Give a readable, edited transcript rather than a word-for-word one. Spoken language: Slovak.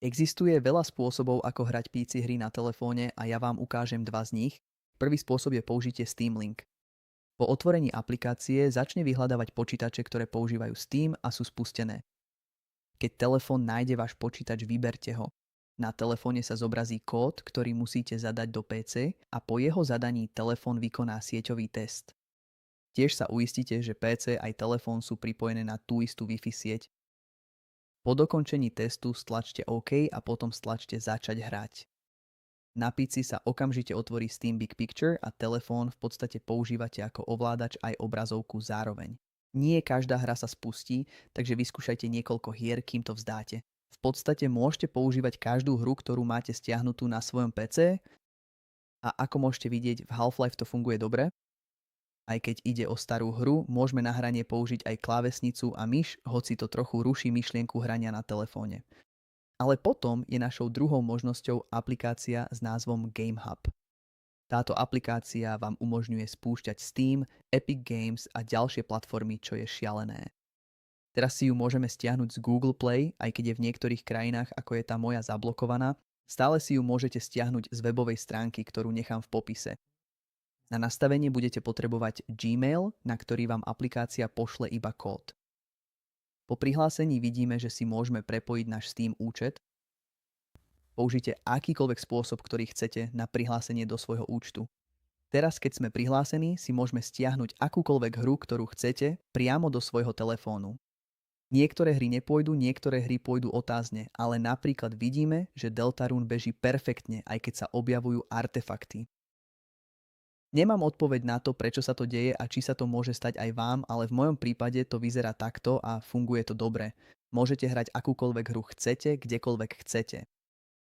Existuje veľa spôsobov, ako hrať PC hry na telefóne a ja vám ukážem dva z nich. Prvý spôsob je použitie Steam Link. Po otvorení aplikácie začne vyhľadávať počítače, ktoré používajú Steam a sú spustené. Keď telefón nájde váš počítač, vyberte ho. Na telefóne sa zobrazí kód, ktorý musíte zadať do PC a po jeho zadaní telefón vykoná sieťový test. Tiež sa uistite, že PC aj telefón sú pripojené na tú istú Wi-Fi sieť. Po dokončení testu stlačte OK a potom stlačte Začať hrať. Na PC sa okamžite otvorí Steam Big Picture a telefón v podstate používate ako ovládač aj obrazovku zároveň. Nie každá hra sa spustí, takže vyskúšajte niekoľko hier, kým to vzdáte. V podstate môžete používať každú hru, ktorú máte stiahnutú na svojom PC a ako môžete vidieť, v Half-Life to funguje dobre. Aj keď ide o starú hru, môžeme na hranie použiť aj klávesnicu a myš, hoci to trochu ruší myšlienku hrania na telefóne. Ale potom je našou druhou možnosťou aplikácia s názvom GameHub. Táto aplikácia vám umožňuje spúšťať Steam, Epic Games a ďalšie platformy, čo je šialené. Teraz si ju môžeme stiahnuť z Google Play, aj keď je v niektorých krajinách, ako je tá moja, zablokovaná, stále si ju môžete stiahnuť z webovej stránky, ktorú nechám v popise. Na nastavenie budete potrebovať Gmail, na ktorý vám aplikácia pošle iba kód. Po prihlásení vidíme, že si môžeme prepojiť náš Steam účet. Použite akýkoľvek spôsob, ktorý chcete na prihlásenie do svojho účtu. Teraz, keď sme prihlásení, si môžeme stiahnuť akúkoľvek hru, ktorú chcete, priamo do svojho telefónu. Niektoré hry nepôjdu, niektoré hry pôjdu otázne, ale napríklad vidíme, že Deltarune beží perfektne, aj keď sa objavujú artefakty. Nemám odpoveď na to, prečo sa to deje a či sa to môže stať aj vám, ale v mojom prípade to vyzerá takto a funguje to dobre. Môžete hrať akúkoľvek hru chcete, kdekoľvek chcete.